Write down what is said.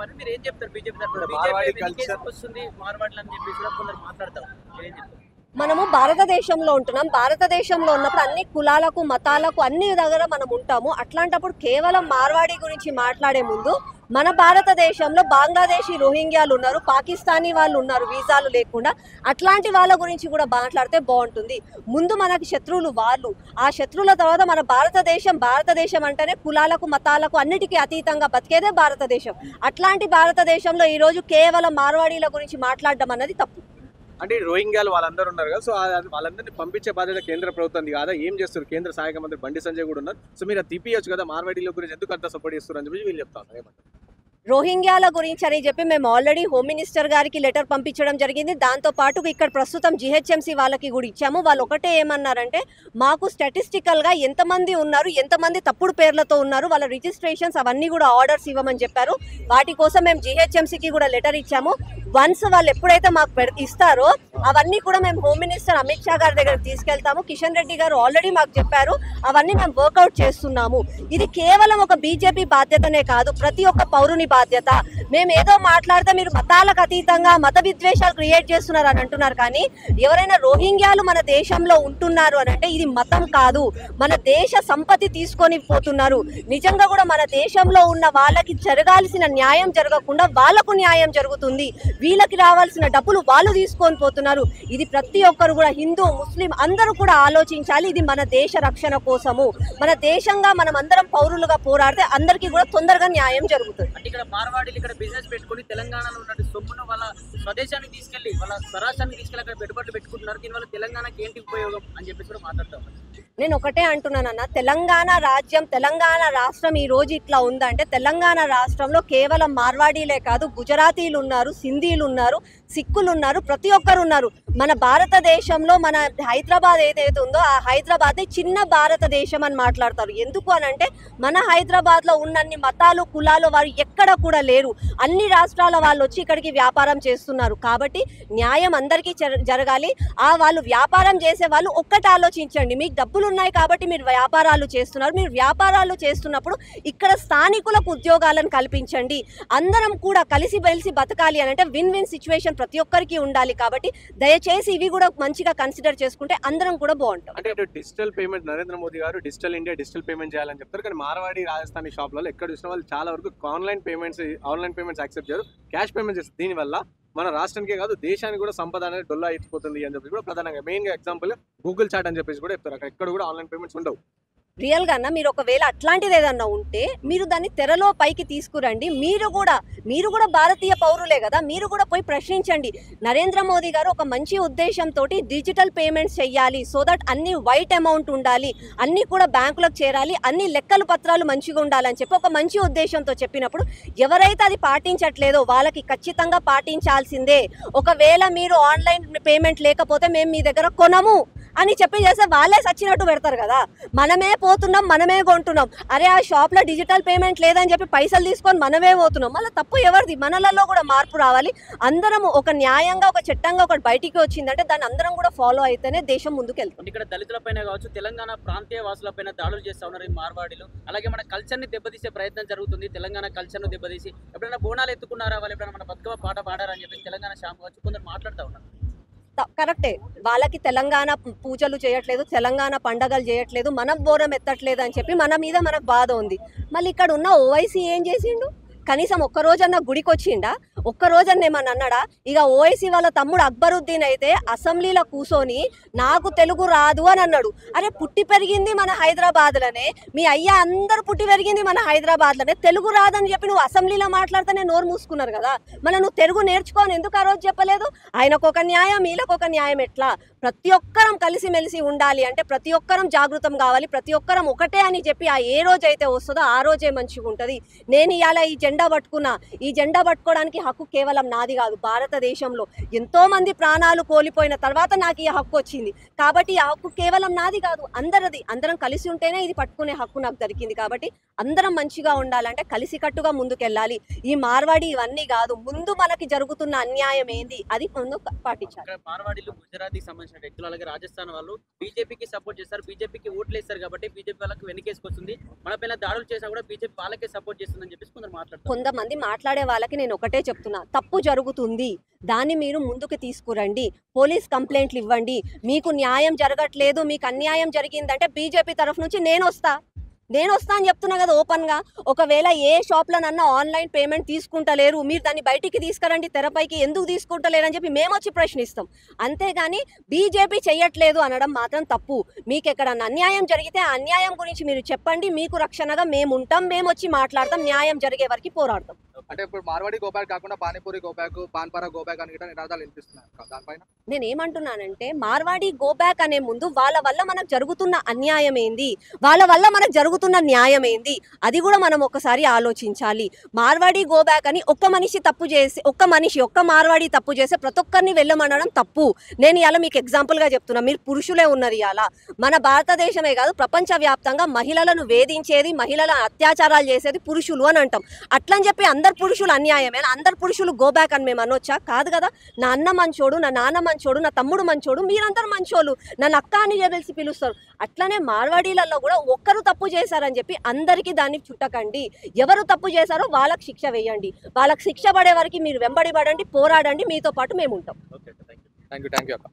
చెప్పాలి. మీరు ఏం చెప్తారు బీజేపీ తరపున? మార్వాడి బీజేపీ కల్చర్ వస్తుంది మార్వాడులు అని చెప్పేసి కూడా కొందరు మాట్లాడతారు. మీరేం చెప్తారు? మనము భారతదేశంలో ఉంటున్నాం. భారతదేశంలో ఉన్నప్పుడు అన్ని కులాలకు మతాలకు అన్ని దగ్గర మనం ఉంటాము. అట్లాంటప్పుడు కేవలం మార్వాడి గురించి మాట్లాడే ముందు మన భారతదేశంలో బంగ్లాదేశీ రోహింగ్యాలు ఉన్నారు, పాకిస్తానీ వాళ్ళు ఉన్నారు వీసాలు లేకుండా. అట్లాంటి వాళ్ళ గురించి కూడా మాట్లాడితే బాగుంటుంది. ముందు మనకి శత్రువులు వాళ్ళు, ఆ శత్రువుల తర్వాత మన భారతదేశం అంటేనే కులాలకు మతాలకు అన్నిటికీ అతీతంగా బతికేదే భారతదేశం. అట్లాంటి భారతదేశంలో ఈరోజు కేవలం మార్వాడీల గురించి మాట్లాడడం అన్నది తప్పు. అంటే రోహింగ్యాలు వాళ్ళందరూ ఉన్నారు కదా, సో వాళ్ళందరినీ పంపించే బాధ్యత కేంద్ర ప్రభుత్వం కాదా? ఏం చేస్తారు? కేంద్ర సహాయక మంత్రి బండి సంజయ్ కూడా ఉన్నారు. సో మీరు తీపియొచ్చు కదా, మార్వాడీల గురించి ఎందుకు అంత సపోర్ట్ చేస్తారు అని చెప్పి వీళ్ళు చెప్తాను. ఏమంటారు? రోహింగ్యాల గురించి అని చెప్పి మేము ఆల్రెడీ హోమ్ మినిస్టర్ గారికి లెటర్ పంపించడం జరిగింది. దాంతో పాటు ఇక్కడ ప్రస్తుతం జిహెచ్ఎంసీ వాళ్ళకి కూడా ఇచ్చాము. వాళ్ళు ఒకటే ఏమన్నారంటే, మాకు స్టాటిస్టికల్గా ఎంతమంది ఉన్నారు, ఎంతమంది తప్పుడు పేర్లతో ఉన్నారు, వాళ్ళ రిజిస్ట్రేషన్స్ అవన్నీ కూడా ఆర్డర్స్ ఇవ్వమని చెప్పారు. వాటి కోసం మేము జిహెచ్ఎంసీకి కూడా లెటర్ ఇచ్చాము. వన్స్ వాళ్ళు ఎప్పుడైతే మాకు ఇస్తారో అవన్నీ కూడా మేము హోమ్ మినిస్టర్ అమిత్ షా గారి దగ్గర తీసుకెళ్తాము. కిషన్ రెడ్డి గారు ఆల్రెడీ మాకు చెప్పారు, అవన్నీ మేము వర్కౌట్ చేస్తున్నాము. ఇది కేవలం ఒక బీజేపీ బాధ్యతనే కాదు, ప్రతి ఒక్క పౌరుని బాధ్యత. మేము ఏదో మాట్లాడితే మీరు మతాలకు అతీతంగా మత విద్వేషాలు క్రియేట్ చేస్తున్నారు అని అంటున్నారు. కానీ ఎవరైనా రోహింగ్యాలు మన దేశంలో ఉంటున్నారు అని అంటే ఇది మతం కాదు, మన దేశ సంపత్తి తీసుకొని పోతున్నారు. నిజంగా కూడా మన దేశంలో ఉన్న వాళ్ళకి జరగాల్సిన న్యాయం జరగకుండా వాళ్ళకు న్యాయం జరుగుతుంది. వీళ్ళకి రావాల్సిన డబ్బులు వాళ్ళు తీసుకొని పోతున్నారు. ఇది ప్రతి ఒక్కరు కూడా హిందూ ముస్లిం అందరూ కూడా ఆలోచించాలి. ఇది మన దేశ రక్షణ కోసము, మన దేశంగా మనం అందరం పౌరులుగా పోరాడితే అందరికీ కూడా తొందరగా న్యాయం జరుగుతుంది. అంటే ఇక్కడ మార్వాడీలు ఇక్కడ బిజినెస్ పెట్టుకుని తెలంగాణలో ఉన్న సొమ్మును వాళ్ళ స్వదేశానికి తీసుకెళ్లి వాళ్ళ స్వరాష్ట్రానికి తీసుకెళ్లి అక్కడ పెట్టుబడులు పెట్టుకుంటున్నారు. దీనివల్ల తెలంగాణకి ఏంటి ఉపయోగం అని చెప్పేసి కూడా మాట్లాడతాం. నేను ఒకటే అంటున్నానన్న, తెలంగాణ రాజ్యం తెలంగాణ రాష్ట్రం ఈ రోజు ఇట్లా ఉందంటే తెలంగాణ రాష్ట్రంలో కేవలం మార్వాడీలే కాదు, గుజరాతీలు ఉన్నారు, సింధీలు ఉన్నారు, సిక్కులు ఉన్నారు, ప్రతి ఒక్కరు ఉన్నారు. మన భారతదేశంలో మన హైదరాబాద్ ఏదైతే ఉందో ఆ హైదరాబాద్ని చిన్న భారతదేశం అని మాట్లాడతారు. ఎందుకు అని అంటే మన హైదరాబాద్లో ఉన్నన్ని మతాలు కులాలు వారు ఎక్కడ కూడా లేరు. అన్ని రాష్ట్రాల వాళ్ళు వచ్చి ఇక్కడికి వ్యాపారం చేస్తున్నారు. కాబట్టి న్యాయం అందరికీ జరగాలి. వాళ్ళు వ్యాపారం చేసే వాళ్ళు ఒక్కటి ఆలోచించండి, మీకు డబ్బులు ఉన్నాయి కాబట్టి మీరు వ్యాపారాలు చేస్తున్నారు. మీరు వ్యాపారాలు చేస్తున్నప్పుడు ఇక్కడ స్థానికులకు ఉద్యోగాలను కల్పించండి. అందరం కూడా కలిసి మెలిసి బతకాలి అని అంటే విన్ విన్ సిచ్యువేషన్ ప్రతి ఒక్కరికి ఉండాలి. కాబట్టి దయచేసి ఇవి కూడా మంచిగా కన్సిడర్ చేసుకుంటే అందరం కూడా బాగుంటాం. అంటే డిజిటల్ పేమెంట్ నరేంద్ర మోదీ గారు డిజిటల్ ఇండియా డిజిటల్ పేమెంట్ చేయాలని చెప్తారు. కానీ మార్వాడి రాజస్థానీ షాప్లలో ఎక్కడ చూసిన వాళ్ళు చాలా వరకు ఆన్లైన్ పేమెంట్స్ యాక్సెప్ట్ చేయరు, క్యాష్ పేమెంట్ చేస్తారు. దీనివల్ల మన రాష్ట్రానికే కాదు దేశానికి కూడా సంపద అనేది డొల్లా అయిపోతుంది అని చెప్పి కూడా ప్రధానంగా మెయిన్గా ఎగ్జాంపుల్ గూగుల్ చాట్ అని చెప్పేసి కూడా చెప్తారు. అక్కడ ఎక్కడ కూడా ఆన్లైన్ పేమెంట్స్ ఉండవు. రియల్గా అన్న మీరు ఒకవేళ అట్లాంటిది ఏదన్నా ఉంటే మీరు దాన్ని తెరలో పైకి తీసుకురండి. మీరు కూడా భారతీయ పౌరులే కదా, మీరు కూడా పోయి ప్రశ్నించండి. నరేంద్ర మోదీ గారు ఒక మంచి ఉద్దేశంతో డిజిటల్ పేమెంట్స్ చెయ్యాలి, సో దట్ అన్ని వైట్ అమౌంట్ ఉండాలి, అన్ని కూడా బ్యాంకులకు చేరాలి, అన్ని లెక్కలు పత్రాలు మంచిగా ఉండాలని చెప్పి ఒక మంచి ఉద్దేశంతో చెప్పినప్పుడు ఎవరైతే అది పాటించట్లేదో వాళ్ళకి ఖచ్చితంగా పాటించాల్సిందే. ఒకవేళ మీరు ఆన్లైన్ పేమెంట్ లేకపోతే మేము మీ దగ్గర కొనము అని చెప్పి చేస్తే వాళ్ళే సచ్చినట్టు పెడతారు కదా. మనమే పోతున్నాం, మనమే కొంటున్నాం. అరే ఆ షాప్లో డిజిటల్ పేమెంట్ లేదని చెప్పి పైసలు తీసుకొని మనమే పోతున్నాం. మళ్ళీ తప్పు ఎవరిది? మనలలో కూడా మార్పు రావాలి. అందరం ఒక న్యాయంగా ఒక చట్టంగా ఒకటి బయటికి వచ్చిందంటే దాన్ని అందరం కూడా ఫాలో అయితేనే దేశం ముందుకు వెళ్తుంది. ఇక్కడ దళితులపైన కావచ్చు, తెలంగాణ ప్రాంతీయ వాసులపైన దాడులు చేస్తా ఉన్నారు ఈ మార్వాడీలు. అలాగే మన కల్చర్ని దెబ్బతీసే ప్రయత్నం జరుగుతుంది. తెలంగాణ కల్చర్ను దెబ్బతీసి ఎప్పుడైనా బోనాలు ఎత్తుకున్నారా, వాళ్ళు ఎప్పుడైనా మన బతుకమ్మ పాట పాడారని చెప్పి తెలంగాణ శాఖ కావచ్చు కొందరు మాట్లాడుతూ ఉన్నారు. కరెక్టే, వాళ్ళకి తెలంగాణ పూజలు చేయట్లేదు, తెలంగాణ పండగలు చేయట్లేదు, మనం బోరం ఎత్తట్లేదు అని చెప్పి మన మీద మనకు బాధ ఉంది. మళ్ళీ ఇక్కడ ఉన్న ఓవైసీ ఏం చేసిండు? కనీసం ఒక్కరోజన్నా గుడికి వచ్చిండా? ఒక్కరోజన్న ఏమన్నా అన్నాడా? ఇక ఓవైసీ వాళ్ళ తమ్ముడు అక్బరుద్దీన్ అయితే అసెంబ్లీలో కూర్చొని నాకు తెలుగు రాదు అని అన్నాడు. అరే పుట్టి పెరిగింది మన హైదరాబాద్లోనే, మీ అయ్యా అందరూ పుట్టి పెరిగింది మన హైదరాబాద్లోనే, తెలుగు రాదని చెప్పి నువ్వు అసెంబ్లీలో మాట్లాడితేనే నోరు మూసుకున్నారు కదా. మళ్ళీ నువ్వు తెలుగు నేర్చుకోని ఎందుకు ఆ రోజు చెప్పలేదు? ఆయనకు ఒక న్యాయం, వీళ్ళకు ఒక న్యాయం. ఎట్లా? ప్రతి ఒక్కరం కలిసిమెలిసి ఉండాలి అంటే ప్రతి ఒక్కరం జాగృతం కావాలి, ప్రతి ఒక్కరం ఒకటే అని చెప్పి ఏ రోజైతే వస్తుందో ఆ రోజే మంచిగా ఉంటుంది. నేను ఇవాళ ఈ జెండా పట్టుకున్నా, ఈ జెండా పట్టుకోవడానికి హక్కు కేవలం నాది కాదు. భారతదేశంలో ఎంతో మంది ప్రాణాలు కోల్పోయిన తర్వాత నాకు ఈ హక్కు వచ్చింది. కాబట్టి ఈ హక్కు కేవలం నాది కాదు, అందరిది. అందరం కలిసి ఉంటేనే ఇది పట్టుకునే హక్కు నాకు దొరికింది. కాబట్టి అందరం మంచిగా ఉండాలంటే కలిసికట్టుగా ముందుకెళ్ళాలి. ఈ మార్వాడి ఇవన్నీ కాదు, ముందు మనకి జరుగుతున్న అన్యాయం ఏంది అది ముందు పాటించాలి. మార్వాడీలు గుజరాతీ సంబంధించిన చేసిన వ్యక్తులు అలాగే రాజస్థాన్ వాళ్ళు బీజేపీకి సపోర్ట్ చేస్తారు, బీజేపీకి ఓట్లు వేస్తారు కాబట్టి బీజేపీ వాళ్ళకి వెనకేసుకొస్తుంది, మన పైన దాడులు చేసినా కూడా బీజేపీ వాళ్ళకే సపోర్ట్ చేస్తుందని చెప్పేసి కొందరు మాట్లాడుతారు. కొంతమంది మాట్లాడే వాళ్ళకి నేను ఒకటే చెప్తున్నా, తప్పు జరుగుతుంది, దాన్ని మీరు ముందుకు తీసుకురండి, పోలీస్ కంప్లైంట్లు ఇవ్వండి. మీకు న్యాయం జరగట్లేదు, మీకు అన్యాయం జరిగిందంటే బీజేపీ తరఫు నుంచి నేను వస్తా అని చెప్తున్నా కదా ఓపెన్గా. ఒకవేళ ఏ షాప్లోనన్నా ఆన్లైన్ పేమెంట్ తీసుకుంటలేరు, మీరు దాన్ని బయటికి తీసుకురండి, తెరపైకి ఎందుకు తీసుకుంటలేరు అని చెప్పి మేము వచ్చి ప్రశ్నిస్తాం. అంతేగాని బీజేపీ చెయ్యట్లేదు అనడం మాత్రం తప్పు. మీకు ఎక్కడన్నా అన్యాయం జరిగితే ఆ అన్యాయం గురించి మీరు చెప్పండి, మీకు రక్షణగా మేము ఉంటాం, మేము వచ్చి మాట్లాడతాం, న్యాయం జరిగే వరకు పోరాడతాం. అంటే ఇప్పుడు మార్వాడి గోబ్యాక్ కాకుండా పానీపూరి గోబ్యాక్, పాన్పరా గోబ్యాక్ అని గిట్ట నినాదాలు వినిపిస్తున్నాయి దానిపైన. నేను ఏమంటున్నానంటే, మార్వాడి గోబ్యాక్ అనే ముందు వాళ్ళ వల్ల మనకు జరుగుతున్న అన్యాయం ఏంది, వాళ్ళ వల్ల మనకు జరుగుతున్న న్యాయం ఏంది, అది కూడా మనం ఒకసారి ఆలోచించాలి. మార్వాడి గోబ్యాక్ అని ఒక్క మనిషి తప్పు చేసి, ఒక్క మార్వాడి తప్పు చేసి ప్రతి ఒక్కరిని వెళ్ళమనడం తప్పు. నేను ఇలా మీకు ఎగ్జాంపుల్గా చెప్తున్నా, మీరు పురుషులే ఉన్నారు ఇలా. మన భారతదేశమే కాదు ప్రపంచవ్యాప్తంగా మహిళలను వేధించేది, మహిళల అత్యాచారాలు చేసేది పురుషులు అని అంటాం. అట్లని చెప్పి అందరు పురుషులు అన్యాయమే, అందరు పురుషులు గోబ్యాక్ అని మేము అనొచ్చా? కాదు కదా. నా అన్న మంచోడు, నా నాన్న మంచోడు, నా తమ్ముడు మంచోడు, మీరందరూ మంచోళ్ళు, నన్ను అక్క అని తెలిసి పిలుస్తారు. అట్లనే మార్వాడీలలో కూడా ఒక్కరు తప్పు చేశారని చెప్పి అందరికీ దాన్ని చుట్టకండి. ఎవరు తప్పు చేశారో వాళ్ళకి శిక్ష వేయండి, వాళ్ళకి శిక్ష పడే వరకు మీరు వెంబడి పడండి, పోరాడండి, మీతో పాటు మేము ఉంటాం. Okay, thank you. Thank you అక్క.